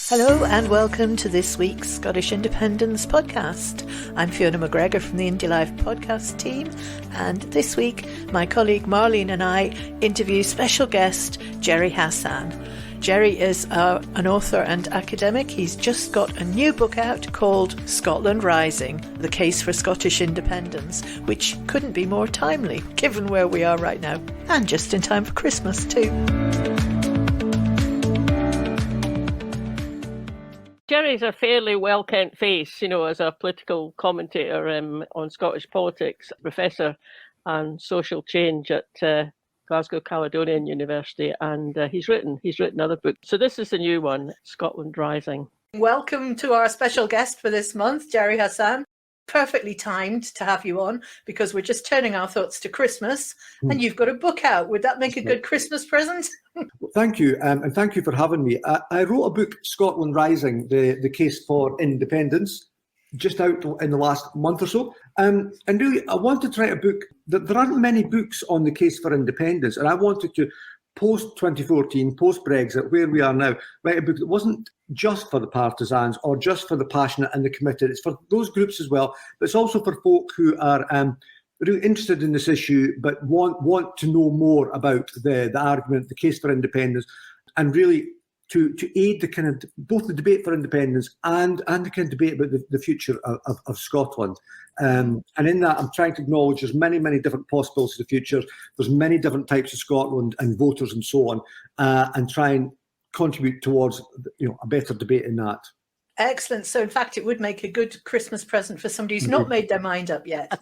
Hello and welcome to this week's Scottish Independence podcast. I'm Fiona McGregor from the Indie Life podcast team, and this week my colleague Marlene and I interview special guest Gerry Hassan. Gerry is an author and academic. He's just got a new book out called Scotland Rising, The Case for Scottish Independence, which couldn't be more timely given where we are right now, and just in time for Christmas too. Gerry's a fairly well-kent face, as a political commentator on Scottish politics, professor on social change at Glasgow Caledonian University, and he's written other books. So this is the new one, Scotland Rising. Welcome to our special guest for this month, Gerry Hassan. Perfectly timed to have you on because we're just turning our thoughts to Christmas, and you've got a book out. Would that make a good Christmas present? Well, thank you, and thank you for having me. I wrote a book, Scotland Rising, the Case for Independence, just out in the last month or so. And really, I wanted to write a book. There aren't many books on the case for independence, and I wanted to, post-2014, post-Brexit, where we are now, write a book that wasn't just for the partisans or just for the passionate and the committed. It's for those groups as well, but it's also for folk who are really interested in this issue but want to know more about the argument, the case for independence, and really to aid the kind of both the debate for independence and the kind of debate about the future of Scotland. And in that, I'm trying to acknowledge there's many different possibilities of the future. There's many different types of Scotland and voters and so on, and try and contribute towards a better debate in that. Excellent. So in fact, it would make a good Christmas present for somebody who's not made their mind up yet.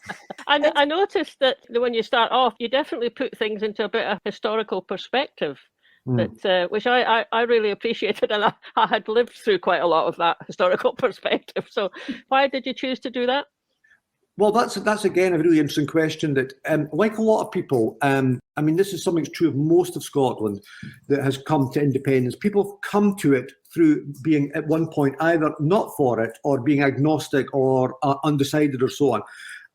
I noticed that when you start off, you definitely put things into a bit of historical perspective. Which I really appreciated, and I had lived through quite a lot of that historical perspective. So why did you choose to do that? Well, that's again a really interesting question that, like a lot of people, this is something that's true of most of Scotland that has come to independence. People have come to it through being at one point either not for it or being agnostic or undecided or so on.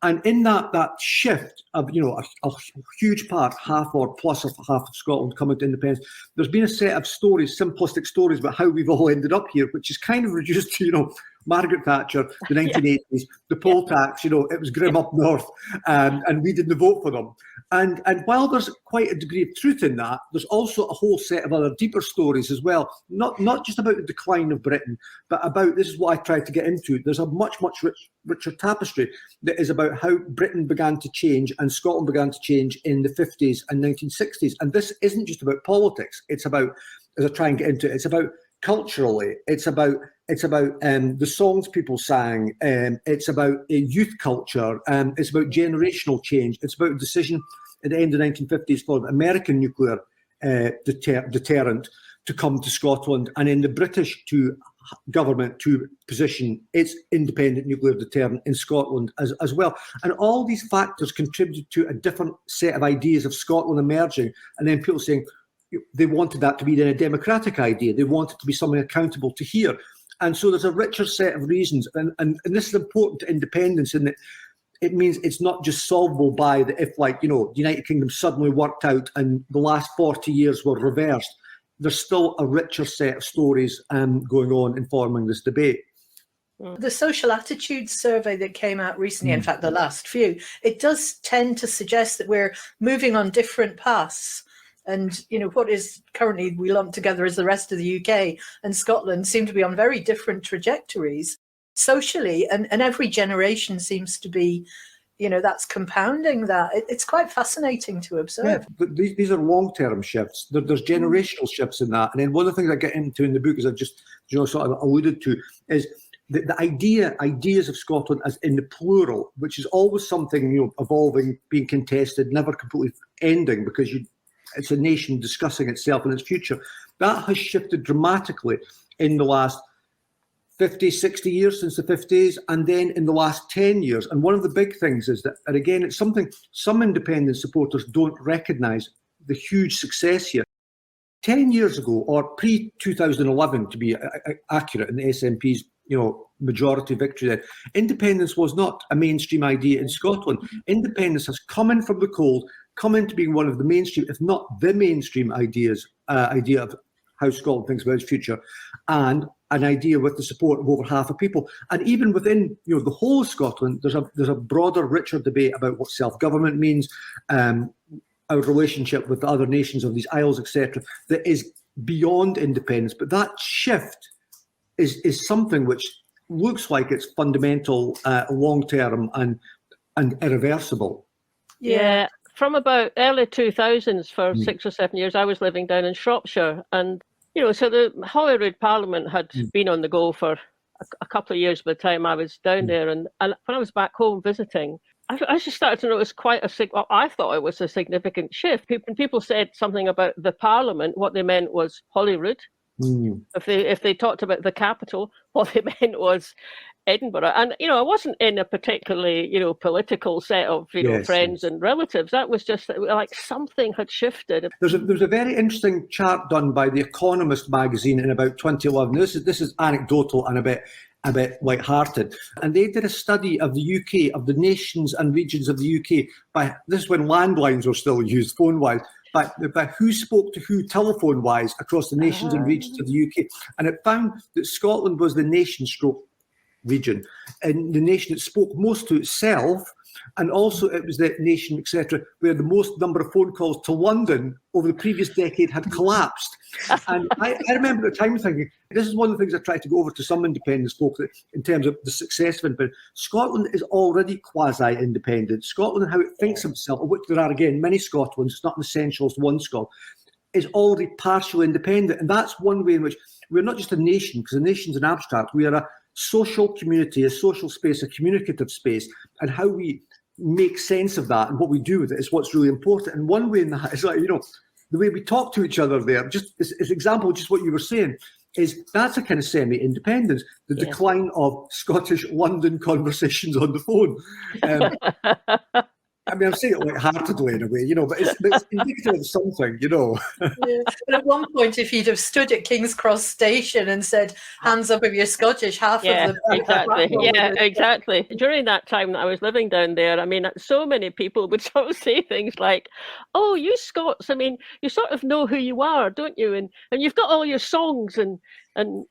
And in that shift of, a huge part, half or plus of half of Scotland coming to independence, there's been a set of stories, simplistic stories about how we've all ended up here, which is kind of reduced to, Margaret Thatcher, the 1980s, the poll tax, it was grim up north, and we didn't vote for them. And while there's quite a degree of truth in that, there's also a whole set of other deeper stories as well, not just about the decline of Britain, but about, this is what I tried to get into, there's a much richer tapestry that is about how Britain began to change and Scotland began to change in the 50s and 1960s. And this isn't just about politics. It's about, as I try and get into it, it's about culturally, it's about the songs people sang, it's about youth culture, it's about generational change, it's about a decision at the end of the 1950s for the American nuclear deterrent to come to Scotland, and in the British government to position its independent nuclear deterrent in Scotland as well. And all these factors contributed to a different set of ideas of Scotland emerging, and then people saying they wanted that to be then a democratic idea. They wanted to be something accountable to here. And so there's a richer set of reasons. And this is important to independence in that it means it's not just solvable by if the United Kingdom suddenly worked out and the last 40 years were reversed. There's still a richer set of stories going on informing this debate. The social attitudes survey that came out recently, in fact, the last few, it does tend to suggest that we're moving on different paths. And, what is currently we lump together as the rest of the UK and Scotland seem to be on very different trajectories socially. And every generation seems to be, that's compounding that. It's quite fascinating to observe. Yeah, but these are long-term shifts. There's generational shifts in that. And then one of the things I get into in the book, as I've just sort of alluded to, is the ideas of Scotland as in the plural, which is always something, evolving, being contested, never completely ending, because it's a nation discussing itself and its future. That has shifted dramatically in the last 50, 60 years, since the 50s, and then in the last 10 years. And one of the big things is that, and again, it's something some independence supporters don't recognise, the huge success here. 10 years ago, or pre-2011 to be accurate, in the SNP's majority victory then, independence was not a mainstream idea in Scotland. Independence has come in from the cold, come into being one of the mainstream, if not the mainstream idea of how Scotland thinks about its future. And an idea with the support of over half of people. And even within the whole of Scotland, there's a broader, richer debate about what self-government means, our relationship with the other nations of these isles, etc., that is beyond independence. But that shift is something which looks like it's fundamental, long-term and irreversible. Yeah. From about early 2000s, for 6 or 7 years, I was living down in Shropshire. And, so the Holyrood Parliament had been on the go for a couple of years by the time I was down there. And when I was back home visiting, I just started to notice I thought it was a significant shift. When people said something about the Parliament, what they meant was Holyrood. If they talked about the capital, what they meant was Edinburgh. And I wasn't in a particularly political set of friends and relatives. That was just like something had shifted. There's a very interesting chart done by The Economist magazine in about 2011. This is anecdotal and a bit light-hearted. And they did a study of the UK, of the nations and regions of the UK. This is when landlines were still used, phone-wise. By who spoke to who telephone-wise across the nations and regions of the UK. And it found that Scotland was the nation-stroke region, and the nation that spoke most to itself, and also it was the nation, etc., where the most number of phone calls to London over the previous decade had collapsed. And I remember at the time thinking, this is one of the things I tried to go over to some independence folk in terms of the success of it, but Scotland is already quasi-independent. Scotland and how it thinks of itself, of which there are, again, many Scotlands, it's not an essentialist one Scotland, is already partially independent. And that's one way in which we're not just a nation, because a nation's an abstract, we are a social community, a social space, a communicative space, and how we make sense of that and what we do with it is what's really important. And one way in that is the way we talk to each other there, just as example, just what you were saying, is that's a kind of semi-independence, the decline of Scottish London conversations on the phone. I mean, I'm saying it light-heartedly in a way, but it's indicative of something, Yeah. But at one point, if you'd have stood at King's Cross Station and said, hands up if you're Scottish, half of the... Exactly. During that time that I was living down there, I mean, so many people would sort of say things like, oh, you Scots, I mean, you sort of know who you are, don't you? And you've got all your songs and I mean,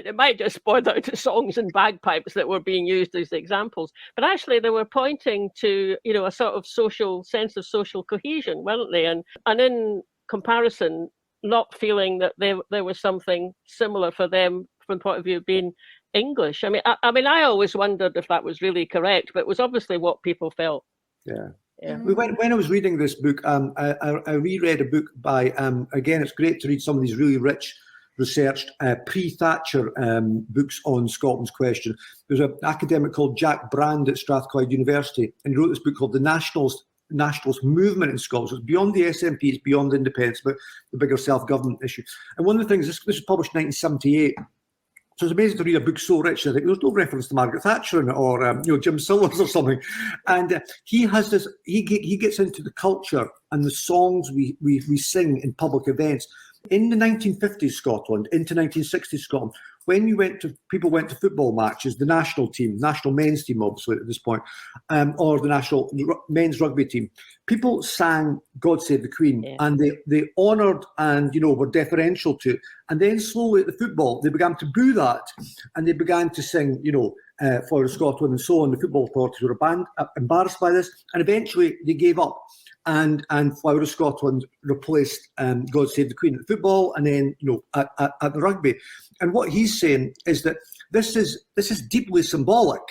it might just boil down to songs and bagpipes that were being used as examples, but actually they were pointing to, a sort of sense of social cohesion, weren't they? And in comparison, not feeling that there was something similar for them from the point of view of being English. I mean, I always wondered if that was really correct, but it was obviously what people felt. Yeah. When I was reading this book, I reread a book by, again, it's great to read some of these really rich, researched pre-Thatcher books on Scotland's question. There's an academic called Jack Brand at Strathclyde University, and he wrote this book called The Nationalist Movement in Scotland. So it's beyond the SNP, it's beyond independence, but the bigger self-government issue. And one of the things, this was published in 1978, so it's amazing to read a book so rich. I think there's no reference to Margaret Thatcher in it or Jim Sillars or something. And he has this. He gets into the culture and the songs we sing in public events in the 1950s Scotland, into 1960s Scotland. When people went to football matches, the national team, national men's team, obviously at this point, or the national men's rugby team, people sang "God Save the Queen," and they honoured and were deferential to it. And then slowly at the football, they began to boo that, and they began to sing, "For Scotland" and so on. The football authorities were embarrassed by this, and eventually they gave up. And Flower of Scotland replaced God Save the Queen at football, and then at the rugby. And what he's saying is that this is deeply symbolic.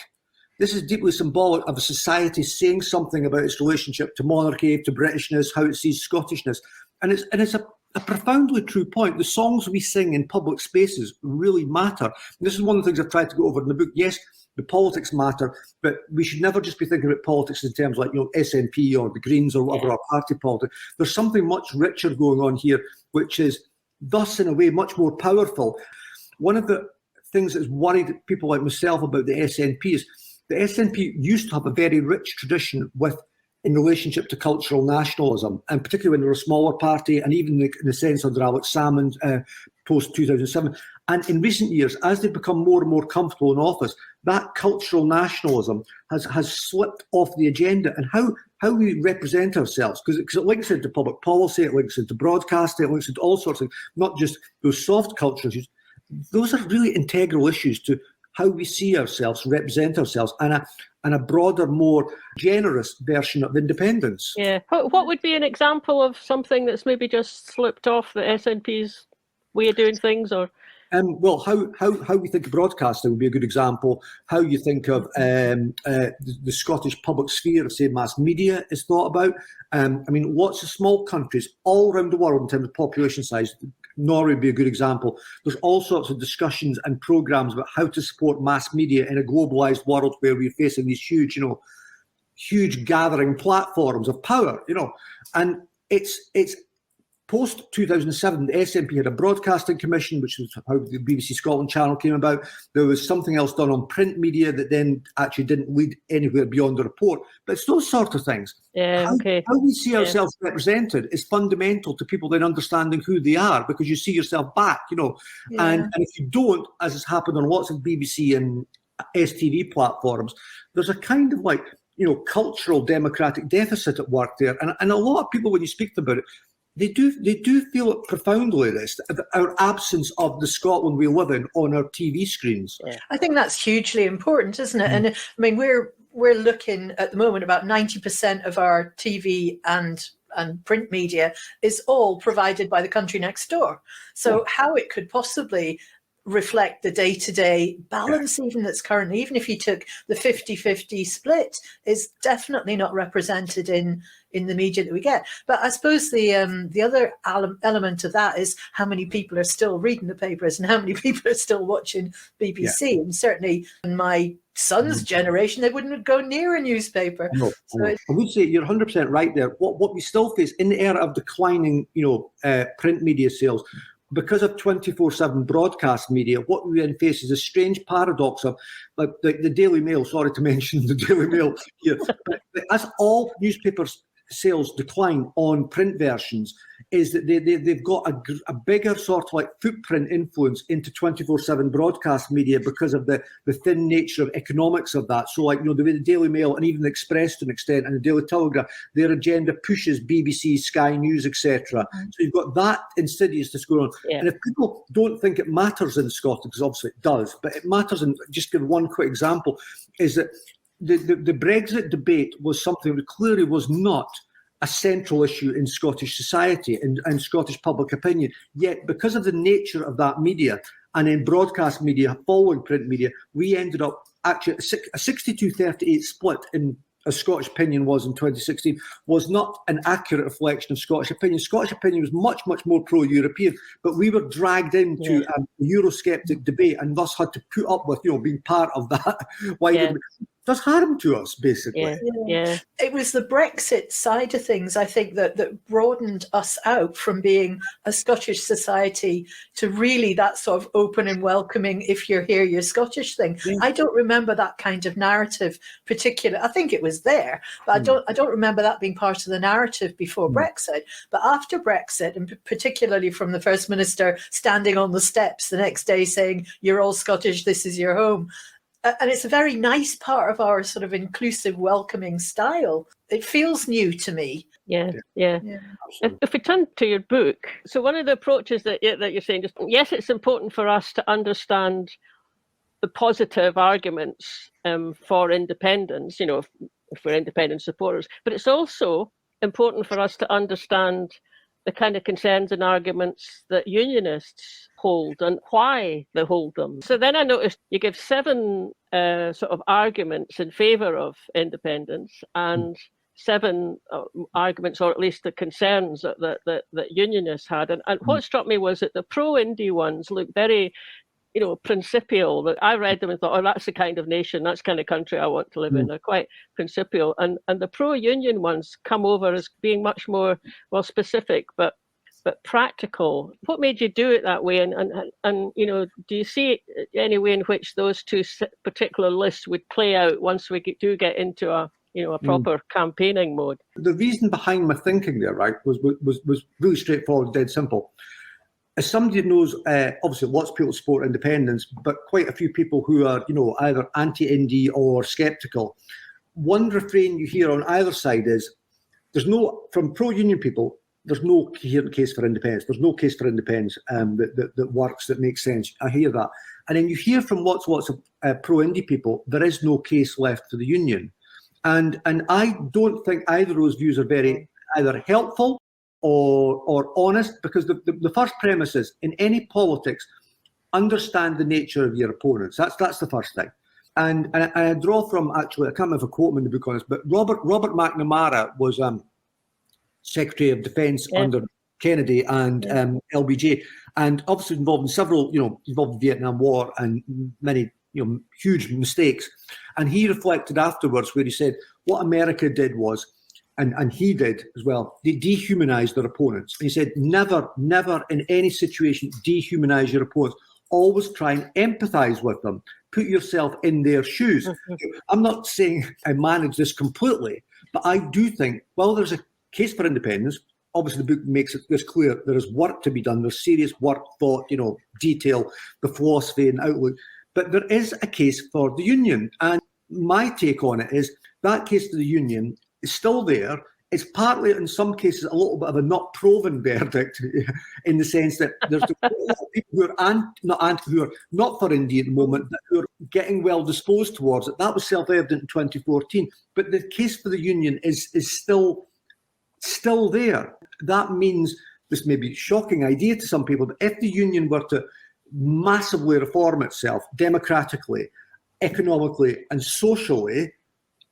This is deeply symbolic of a society saying something about its relationship to monarchy, to Britishness, how it sees Scottishness, and it's a profoundly true point. The songs we sing in public spaces really matter. And this is one of the things I've tried to go over in the book. Yes, the politics matter, but we should never just be thinking about politics in terms like SNP or the Greens or whatever, our party politics. There's something much richer going on here, which is thus in a way much more powerful. One of the things that's worried people like myself about the SNP is the SNP used to have a very rich tradition in relationship to cultural nationalism, and particularly when they were a smaller party, and even in the sense under Alex Salmond post-2007. And in recent years, as they've become more and more comfortable in office, that cultural nationalism has slipped off the agenda, and how we represent ourselves, because it links into public policy, it links into broadcasting, it links into all sorts of things, not just those soft culture issues. those are really integral issues to how we see ourselves, represent ourselves, and a broader, more generous version of independence. Yeah. What would be an example of something that's maybe just slipped off the SNP's way of doing things, or? Well, how we think of broadcasting would be a good example. How you think of the Scottish public sphere of, say, mass media is thought about. I mean, lots of small countries all around the world in terms of population size. Norway would be a good example. There's all sorts of discussions and programs about how to support mass media in a globalized world where we're facing these huge gathering platforms of power, and it's post 2007, the SNP had a broadcasting commission, which is how the BBC Scotland channel came about. There was something else done on print media that then actually didn't lead anywhere beyond the report. But it's those sort of things. Yeah, okay. How we see ourselves represented is fundamental to people then understanding who they are, because you see yourself back, and if you don't, as has happened on lots of BBC and STV platforms, there's a kind of cultural democratic deficit at work there. And a lot of people, when you speak to them about it, they do feel it profoundly, our absence of the Scotland we live in on our TV screens. Yeah. I think that's hugely important, isn't it? And I mean, we're looking at the moment about 90% of our TV and print media is all provided by the country next door. So how it could possibly reflect the day-to-day balance even that's currently, even if you took the 50-50 split, is definitely not represented in the media that we get. But I suppose the other element of that is how many people are still reading the papers and how many people are still watching BBC. And certainly in my son's generation, they wouldn't go near a newspaper. No. I would say you're 100% right there. What we still face in the era of declining print media sales, because of 24/7 broadcast media, what we then face is a strange paradox of, like the Daily Mail, sorry to mention the Daily Mail here, but as all newspapers sales decline on print versions, is that they've got a bigger sort of footprint influence into 24/7 broadcast media because of the thin nature of economics of that. So the way the Daily Mail and even the Express to an extent and the Daily Telegraph, their agenda pushes BBC, Sky News, etc. So you've got that insidiousness going on. Yeah. And if people don't think it matters in Scotland, because obviously it does, but it matters, and just give one quick example, is that the Brexit debate was something that clearly was not a central issue in Scottish society and Scottish public opinion. Yet, because of the nature of that media and in broadcast media following print media, we ended up actually a 62-38 split in as Scottish opinion was in 2016, was not an accurate reflection of Scottish opinion. Scottish opinion was much, much more pro-European, but we were dragged into a Eurosceptic debate and thus had to put up with, being part of that. Does harm to us, basically. Yeah. It was the Brexit side of things, I think, that broadened us out from being a Scottish society to really that sort of open and welcoming, if you're here, you're Scottish thing. Yeah. I don't remember that kind of narrative particular. I think it was there, but I don't remember that being part of the narrative before Brexit. But after Brexit, and particularly from the First Minister standing on the steps the next day saying, "You're all Scottish, this is your home." And it's a very nice part of our sort of inclusive, welcoming style. It feels new to me. Yeah. If we turn to your book, so one of the approaches that you're saying, just yes, it's important for us to understand the positive arguments for independence, if we're independent supporters, but it's also important for us to understand the kind of concerns and arguments that unionists hold and why they hold them. So then I noticed you give 7 sort of arguments in favour of independence and 7 arguments, or at least the concerns that unionists had. And what struck me was that the pro-indie ones look very, principial. That I read them and thought, oh, that's the kind of nation, that's the kind of country I want to live in. They're quite principial. And the pro-union ones come over as being much more, specific, but practical. What made you do it that way? And do you see any way in which those 2 particular lists would play out once we do get into a proper campaigning mode? The reason behind my thinking there, right, was really straightforward, dead simple. As somebody who knows, obviously lots of people support independence, but quite a few people who are, either anti-indie or sceptical. One refrain you hear on either side is, from pro-union people, there's no coherent case for independence. There's no case for independence that works, that makes sense. I hear that. And then you hear from lots of pro-indie people, there is no case left for the union. And I don't think either of those views are very either helpful or honest, because the first premise is, in any politics, understand the nature of your opponents. That's the first thing. And I draw from, actually, I can't remember if I quote him in the book on this, but Robert McNamara was Secretary of Defence under Kennedy and LBJ, and obviously involved in several, involved in the Vietnam War and many, huge mistakes. And he reflected afterwards where he said what America did was, and he did as well, they dehumanized their opponents. And he said, never in any situation dehumanize your opponents. Always try and empathize with them. Put yourself in their shoes. I'm not saying I manage this completely, but I do think, well, there's a case for independence. Obviously, the book makes it this clear. There is work to be done. There's serious work, thought, detail, the philosophy and outlook. But there is a case for the union. And my take on it is that case for the union is still there. It's partly, in some cases, a little bit of a not proven verdict, in the sense that there's a lot of people who are who are not for India at the moment, but who are getting well disposed towards it. That was self-evident in 2014. But the case for the union is still there. That means, this may be a shocking idea to some people, but if the union were to massively reform itself democratically, economically, and socially,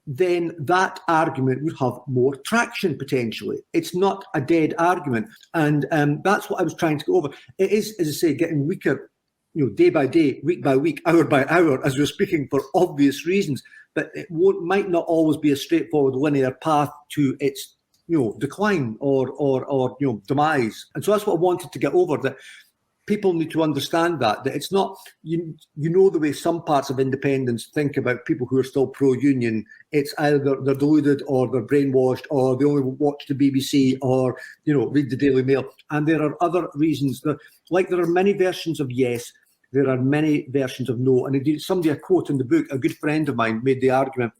then that argument would have more traction potentially. It's not a dead argument. And that's what I was trying to go over. It is, as I say, getting weaker, day by day, week by week, hour by hour, as we're speaking, for obvious reasons. But it might not always be a straightforward linear path to its decline or demise. And so that's what I wanted to get over, that people need to understand that it's not, the way some parts of independence think about people who are still pro-union. It's either they're deluded or they're brainwashed or they only watch the BBC or, read the Daily Mail. And there are other reasons. There are many versions of yes, there are many versions of no. And indeed, somebody I quote in the book, a good friend of mine, made the argument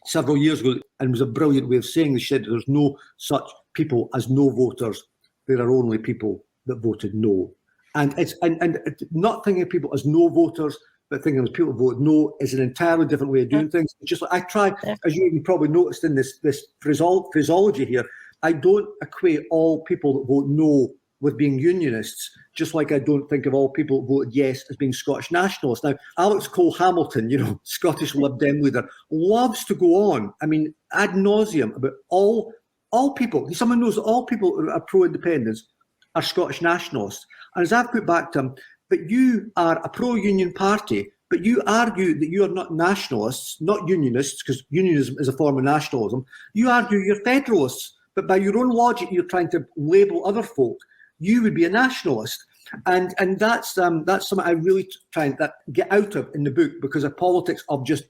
several years ago, and it was a brilliant way of saying this. Said there's no such people as no voters. There are only people that voted no. And it's and not thinking of people as no voters, but thinking of people who vote no is an entirely different way of doing things. It's just like I try, as you probably noticed in this phraseology here, I don't equate all people that vote no with being unionists, just like I don't think of all people who voted yes as being Scottish nationalists. Now, Alex Cole-Hamilton, Scottish Lib Dem leader, loves to go on, ad nauseum about all people. Someone knows that all people who are pro-independence are Scottish nationalists. And as I've put back to him, but you are a pro-union party, but you argue that you are not nationalists, not unionists, because unionism is a form of nationalism. You argue you're federalists, but by your own logic, you're trying to label other folk. You would be a nationalist. And that's something I really try and get out of in the book, because of politics of just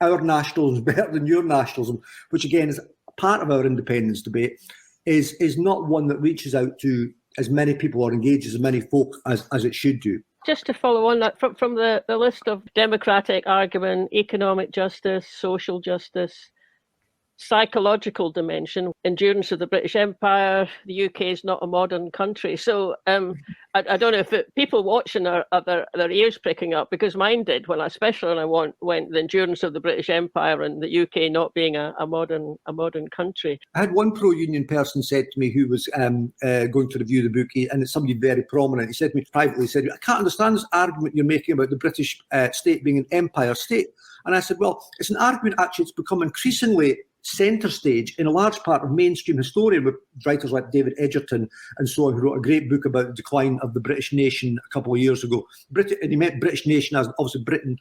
our nationalism is better than your nationalism, which again is part of our independence debate, is not one that reaches out to as many people or engages as many folk as it should do. Just to follow on that, from the list of democratic argument, economic justice, social justice, psychological dimension, endurance of the British Empire, the UK is not a modern country. So I don't know if people watching are their ears pricking up, because mine did especially when I went the endurance of the British Empire and the UK not being a modern country. I had one pro-union person said to me who was going to review the book, and it's somebody very prominent. He said to me privately, I can't understand this argument you're making about the British state being an empire state. And I said, well, it's an argument actually it's become increasingly centre stage in a large part of mainstream historian, with writers like David Edgerton and so on, who wrote a great book about the decline of the British nation a couple of years ago. And he meant British nation as obviously Britain.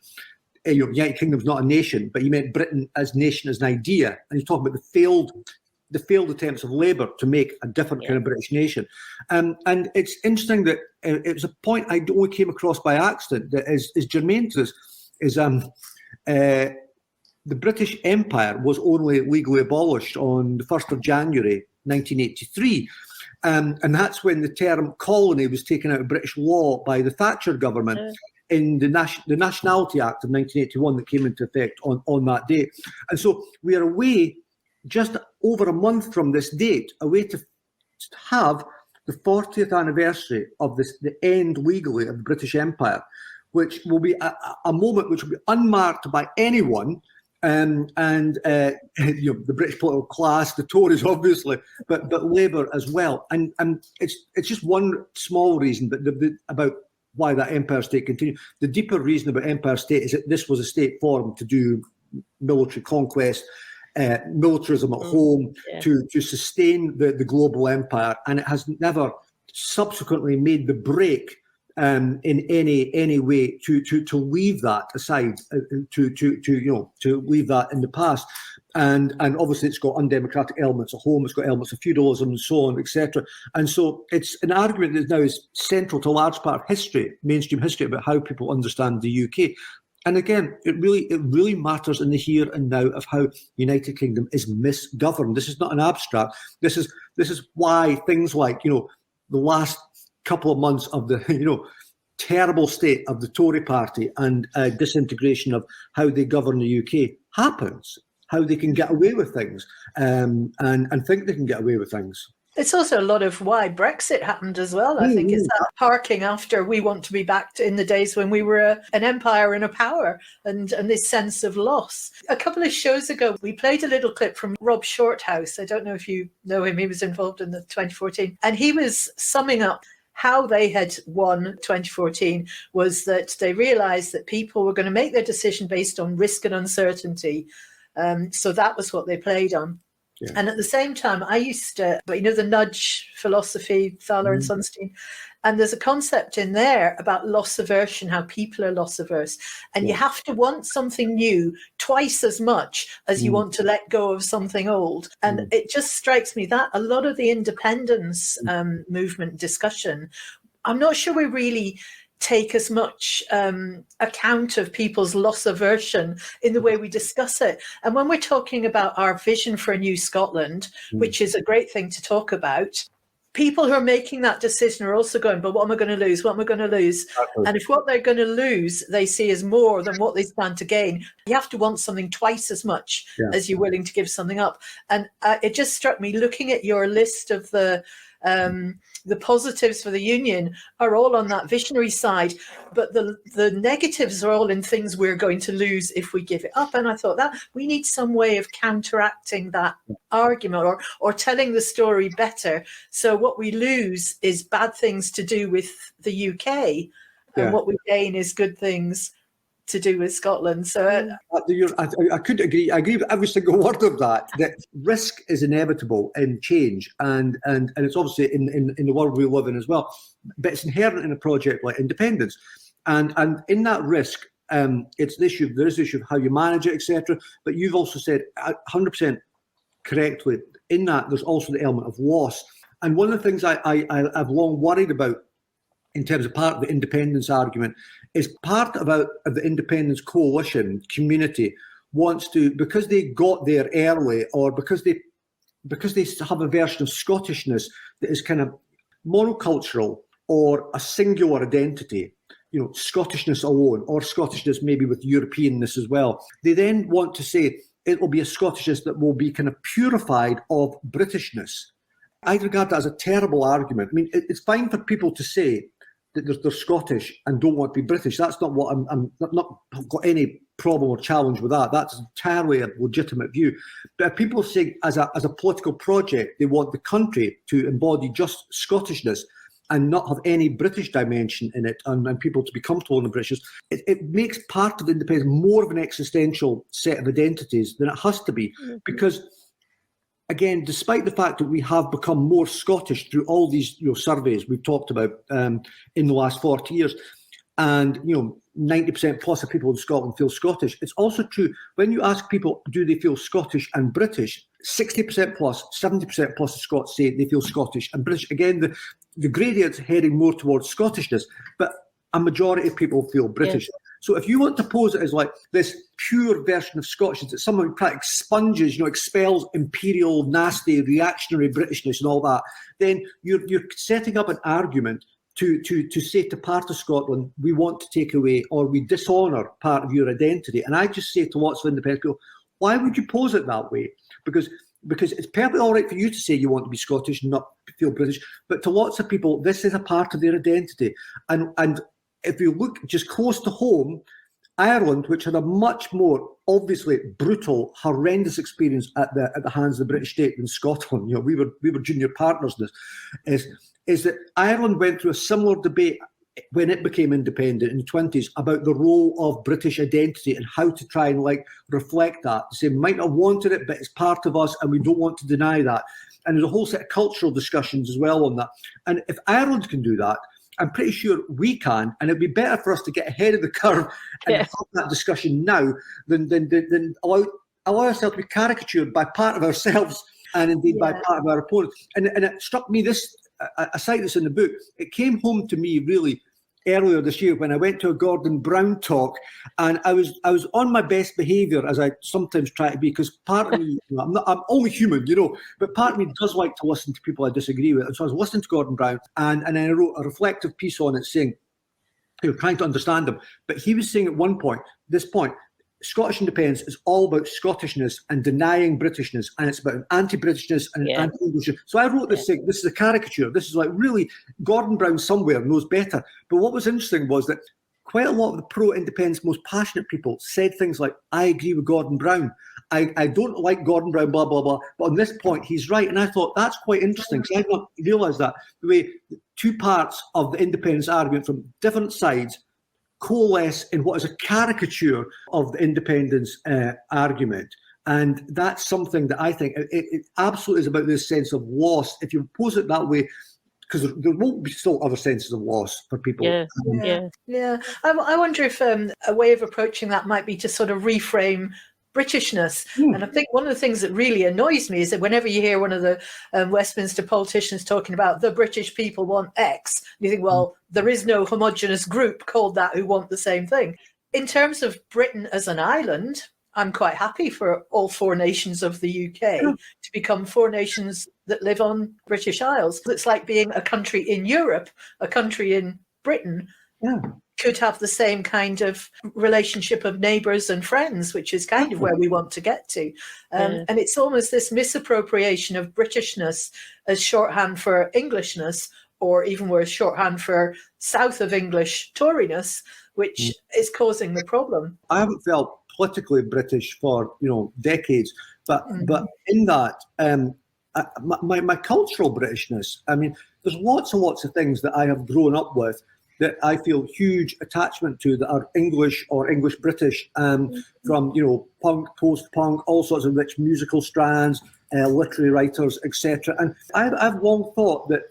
United Kingdom's not a nation, but he meant Britain as nation as an idea. And he's talking about the failed attempts of Labour to make a different kind of British nation. And it's interesting that it was a point I only came across by accident that is germane to this, is the British Empire was only legally abolished on the 1st of January 1983. And that's when the term colony was taken out of British law by the Thatcher government in the Nationality Act of 1981 that came into effect on that date. And so we are away just over a month from this date, away to have the 40th anniversary of the end legally of the British Empire, which will be a moment which will be unmarked by anyone, and the British political class, the Tories obviously, but Labour as well. And it's just one small reason, but about why that Empire State continued. The deeper reason about Empire State is that this was a state formed to do military conquest, militarism at home, to sustain the global empire, and it has never subsequently made the break in any way to leave that aside, to leave that in the past. And obviously it's got undemocratic elements at home, it's got elements of feudalism and so on, etc. And so it's an argument that now is central to a large part of history, mainstream history, about how people understand the UK. And again, it really matters in the here and now of how United Kingdom is misgoverned. This is not an abstract. This is why things like, the last couple of months of the, terrible state of the Tory party and disintegration of how they govern the UK happens, how they can get away with things, and think they can get away with things. It's also a lot of why Brexit happened as well. I think it's that harking after we want to be back in the days when we were an empire and a power, and this sense of loss. A couple of shows ago, we played a little clip from Rob Shorthouse. I don't know if you know him. He was involved in the 2014. And he was summing up how they had won 2014 was that they realised that people were going to make their decision based on risk and uncertainty. So that was what they played on. Yeah. And at the same time, I used to, the nudge philosophy, Thaler and Sunstein, and there's a concept in there about loss aversion, how people are loss averse. And you have to want something new twice as much as you want to let go of something old. And it just strikes me that a lot of the independence movement discussion, I'm not sure we really take as much account of people's loss aversion in the way we discuss it. And when we're talking about our vision for a new Scotland, which is a great thing to talk about, people who are making that decision are also going, but what am I going to lose? What am I going to lose? Exactly. And if what they're going to lose they see as more than what they stand to gain, you have to want something twice as much as you're willing to give something up. And it just struck me, looking at your list of the positives for the union are all on that visionary side, but the negatives are all in things we're going to lose if we give it up. And I thought that we need some way of counteracting that argument or telling the story better. So what we lose is bad things to do with the UK, and what we gain is good things to do with Scotland. So I could agree. I agree with every single word of that. That risk is inevitable in change, and it's obviously in the world we live in as well. But it's inherent in a project like independence, and in that risk, it's the issue. There is the issue of how you manage it, etc. But you've also said 100% correctly. In that, there's also the element of loss. And one of the things I've long worried about, in terms of part of the independence argument, is part about the independence coalition community wants to, because they got there early, or because they have a version of Scottishness that is kind of monocultural or a singular identity, Scottishness alone, or Scottishness maybe with Europeanness as well. They then want to say it will be a Scottishness that will be kind of purified of Britishness. I regard that as a terrible argument. I mean, it's fine for people to say that they're Scottish and don't want to be British. That's not what I'm not got any problem or challenge with that. That's entirely a legitimate view. But if people say as a political project they want the country to embody just Scottishness and not have any British dimension in it, and people to be comfortable in the British, it makes part of the independence more of an existential set of identities than it has to be. Because again, despite the fact that we have become more Scottish through all these surveys we've talked about in the last 40 years, and 90% plus of people in Scotland feel Scottish, it's also true when you ask people, do they feel Scottish and British, 60% plus, 70% plus of Scots say they feel Scottish and British. Again, the gradient's heading more towards Scottishness, but a majority of people feel British. Yeah. So if you want to pose it as like this pure version of Scottishness that someone expunges, expels imperial, nasty, reactionary Britishness and all that, then you're setting up an argument to say to part of Scotland, we want to take away or we dishonour part of your identity. And I just say to lots of independent people, why would you pose it that way? Because because it's perfectly all right for you to say you want to be Scottish and not feel British, but to lots of people, this is a part of their identity. And if you look just close to home, Ireland, which had a much more obviously brutal, horrendous experience at the hands of the British state than Scotland, we were junior partners in this, is that Ireland went through a similar debate when it became independent in the 20s about the role of British identity and how to try and reflect that. Say, we might not have wanted it, but it's part of us and we don't want to deny that. And there's a whole set of cultural discussions as well on that. And if Ireland can do that, I'm pretty sure we can, and it'd be better for us to get ahead of the curve and have that discussion now than allow ourselves to be caricatured by part of ourselves and indeed by part of our opponents. And it struck me this, I cite this in the book, it came home to me really earlier this year when I went to a Gordon Brown talk, and I was on my best behaviour, as I sometimes try to be, because part of me, I'm only human, but part of me does like to listen to people I disagree with. And so I was listening to Gordon Brown, and then I wrote a reflective piece on it saying, trying to understand him. But he was saying at this point, Scottish independence is all about Scottishness and denying Britishness, and it's about an anti-Britishness and an anti-Englishness. So I wrote this saying, this is a caricature. This is really, Gordon Brown somewhere knows better. But what was interesting was that quite a lot of the pro-independence, most passionate people said things like, I agree with Gordon Brown. I don't like Gordon Brown, blah, blah, blah. But on this point, he's right. And I thought, that's quite interesting, because I did not realise that. The way two parts of the independence argument from different sides coalesce in what is a caricature of the independence argument. And that's something that I think it absolutely is about this sense of loss. If you pose it that way, because there won't be still other senses of loss for people. Yeah. I wonder if a way of approaching that might be to sort of reframe Britishness. And I think one of the things that really annoys me is that whenever you hear one of the Westminster politicians talking about the British people want X, you think, well, there is no homogenous group called that who want the same thing. In terms of Britain as an island, I'm quite happy for all four nations of the UK to become four nations that live on British Isles. It's like being a country in Europe, a country in Britain. Could have the same kind of relationship of neighbours and friends, which is kind of where we want to get to. And it's almost this misappropriation of Britishness as shorthand for Englishness, or even worse, shorthand for south of English Toriness, which is causing the problem. I haven't felt politically British for decades, but in that my cultural Britishness, I mean, there's lots and lots of things that I have grown up with that I feel huge attachment to, that are English or English British, from punk, post-punk, all sorts of rich musical strands, literary writers, etc. And I've long thought that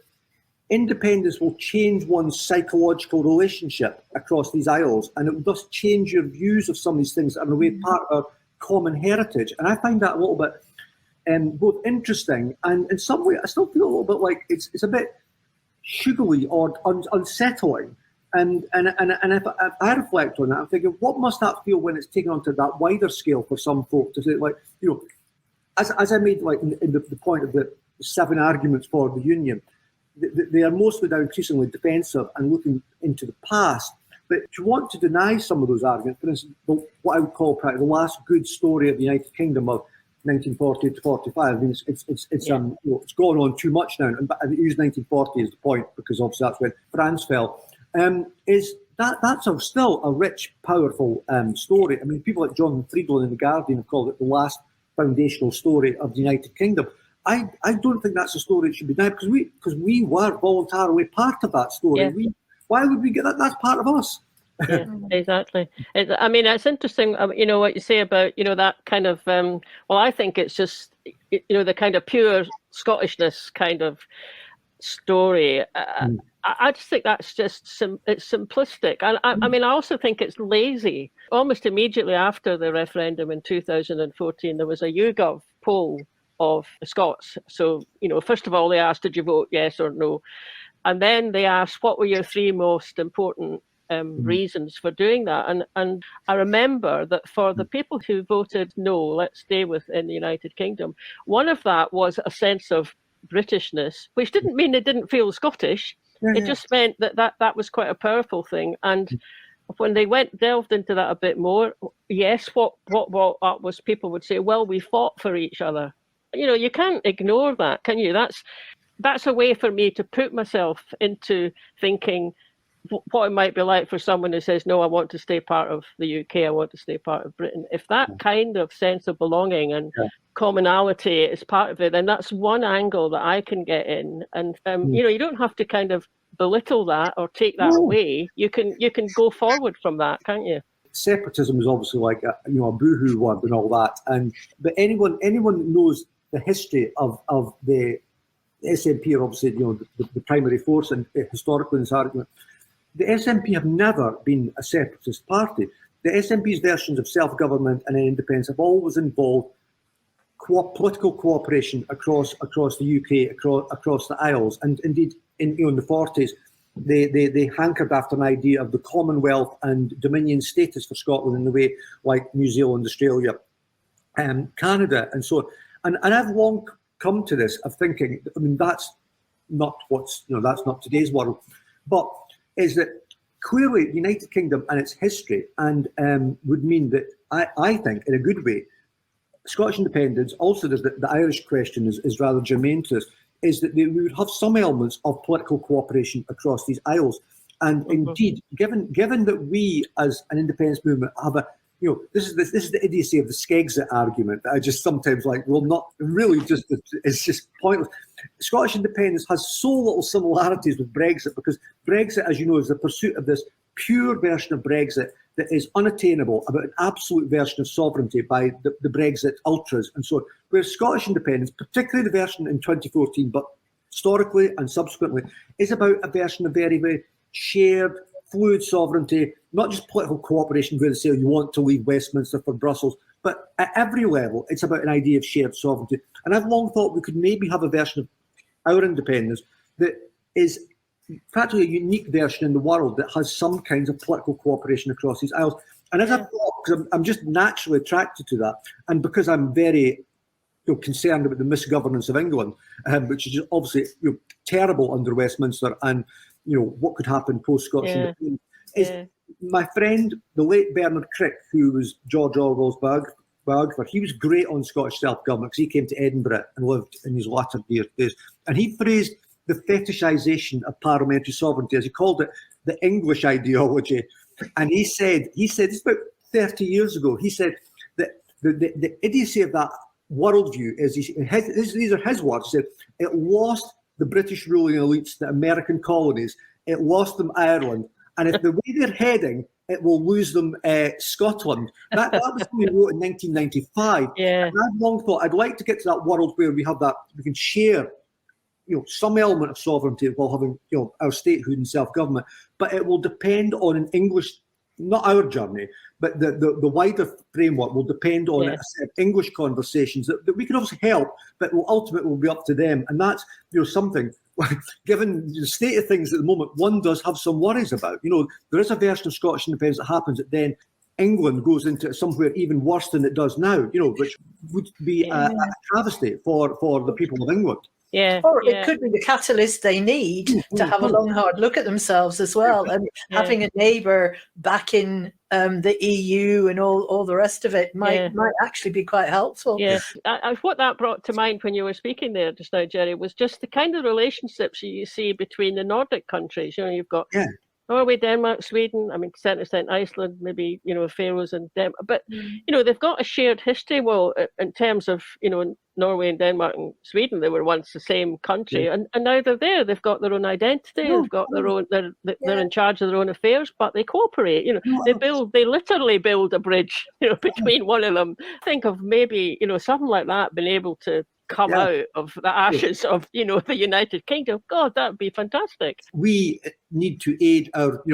independence will change one's psychological relationship across these isles, and it will just change your views of some of these things that are in a way part of our common heritage. And I find that a little bit both interesting, and in some way I still feel a little bit like it's a bit sugary or unsettling. And if I reflect on that, I'm thinking, what must that feel when it's taken onto that wider scale for some folk to say, as I made in the point of the 7 arguments for the Union, they are mostly now increasingly defensive and looking into the past. But if you want to deny some of those arguments, for instance, what I would call probably the last good story of the United Kingdom of 1940 to 45. I mean, it's gone on too much now. And I use 1940 as the point because obviously that's when France fell. That's still a rich, powerful story. I mean, people like John Friedland in The Guardian have called it the last foundational story of the United Kingdom. I don't think that's a story that should be denied, because we were voluntarily part of that story. Yeah. Why would we get that? That's part of us. Yeah, exactly. It's interesting, what you say about, that kind of, I think it's just, the kind of pure Scottishness kind of story. I just think that's just it's simplistic. And I also think it's lazy. Almost immediately after the referendum in 2014, there was a YouGov poll of Scots. So, first of all, they asked, did you vote yes or no? And then they asked, what were your 3 most important reasons for doing that? And I remember that for the people who voted no, let's stay within the United Kingdom, one of that was a sense of Britishness, which didn't mean they didn't feel Scottish. It just meant that was quite a powerful thing. And when they delved into that a bit more, yes, what was people would say, well, we fought for each other. you can't ignore that, can you? That's a way for me to put myself into thinking what it might be like for someone who says, no, I want to stay part of the UK, I want to stay part of Britain. If that kind of sense of belonging and commonality is part of it, then that's one angle that I can get in. And, you don't have to kind of belittle that or take that away. You can go forward from that, can't you? Separatism is obviously like a boohoo word and all that. But anyone that knows the history of the SNP are obviously the primary force and historically in this argument. The SNP have never been a separatist party. The SNP's versions of self-government and independence have always involved political cooperation across the UK, across the Isles, and indeed in the 40s, they hankered after an idea of the Commonwealth and Dominion status for Scotland in the way like New Zealand, Australia, Canada, and so on. And I've long come to this of thinking, I mean, that's not that's not today's world, but is that clearly the United Kingdom and its history and would mean that I think in a good way, Scottish independence, also the Irish question is rather germane to this, is that we would have some elements of political cooperation across these Isles. And indeed, given that we as an independence movement have this is the idiocy of the Skegsit argument that I just sometimes it's just pointless. Scottish independence has so little similarities with Brexit because Brexit, as you know, is the pursuit of this pure version of Brexit that is unattainable, about an absolute version of sovereignty by the Brexit ultras and so on. Whereas Scottish independence, particularly the version in 2014, but historically and subsequently, is about a version of very, very shared, fluid sovereignty, not just political cooperation where they say you want to leave Westminster for Brussels, but at every level, it's about an idea of shared sovereignty. And I've long thought we could maybe have a version of our independence that is practically a unique version in the world that has some kinds of political cooperation across these Isles. And as I've thought, because I'm just naturally attracted to that, and because I'm very concerned about the misgovernance of England, which is just obviously terrible under Westminster, and what could happen post-Scottish independence, is my friend, the late Bernard Crick, who was George Orwell's biographer, he was great on Scottish self-government because he came to Edinburgh and lived in his latter days. And he phrased the fetishisation of parliamentary sovereignty, as he called it, the English ideology. And he said this about 30 years ago, he said that the idiocy of that worldview is, these are his words, he said, it lost the British ruling elites, the American colonies, it lost them Ireland, and if the way they're heading, it will lose them Scotland. That was something he wrote in 1995. Yeah. And I've long thought I'd like to get to that world where we have that, we can share some element of sovereignty while having our statehood and self-government, but it will depend on an English, not our journey, but the wider framework will depend on a set of English conversations that we can obviously help, but will ultimately be up to them. And that's something, given the state of things at the moment, one does have some worries about. There is a version of Scottish independence that happens that then England goes into somewhere even worse than it does now, which would be a travesty for the people of England. Yeah, or it could be the catalyst they need to have a long, hard look at themselves as well. And having a neighbour back in the EU and all the rest of it might actually be quite helpful. Yeah, what that brought to mind when you were speaking there just now, Gerry, was just the kind of relationships you see between the Nordic countries. You've got Norway, Denmark, Sweden, to a certain extent Iceland, maybe, Faroes and Denmark. But, they've got a shared history. Well, in terms of, Norway and Denmark and Sweden, they were once the same country. Yeah. And now they're there. They've got their own identity. They've got their own, they're in charge of their own affairs, but they cooperate. They literally build a bridge, between one of them. Think of maybe, something like that being able to come out of the ashes of, the United Kingdom. God, that would be fantastic. We need to aid our,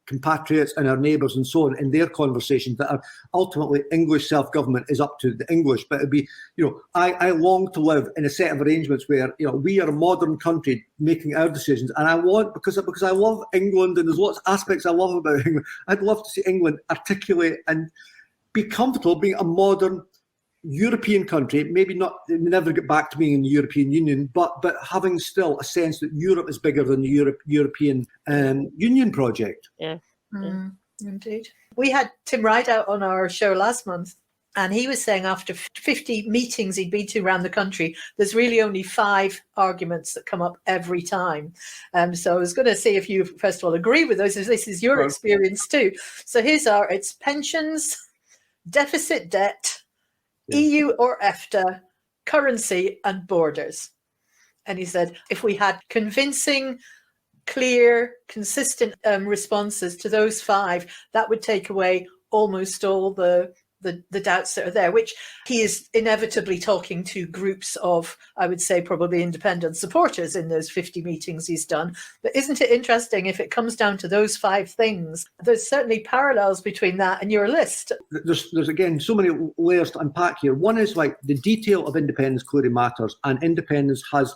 compatriots and our neighbours and so on in their conversations that are ultimately English self-government is up to the English. But it'd be, I long to live in a set of arrangements where, we are a modern country making our decisions. And I want, because I love England and there's lots of aspects I love about England, I'd love to see England articulate and be comfortable being a modern European country, maybe not never get back to being in the European Union, but having still a sense that Europe is bigger than the European Union project. Yeah. Indeed. We had Tim Wright out on our show last month, And he was saying after 50 meetings he'd been to around the country, there's really only 5 arguments that come up every time. So I was going to see if you, first of all, agree with those, as this is your experience too. So here's it's pensions, deficit debt, EU or EFTA, currency and borders. And he said, if we had convincing, clear, consistent responses to those 5, that would take away almost all the doubts that are there, which he is inevitably talking to groups of, I would say, probably independent supporters in those 50 meetings he's done. But isn't it interesting, if it comes down to those 5 things, there's certainly parallels between that and your list. There's again, so many layers to unpack here. One is like the detail of independence clearly matters, and independence has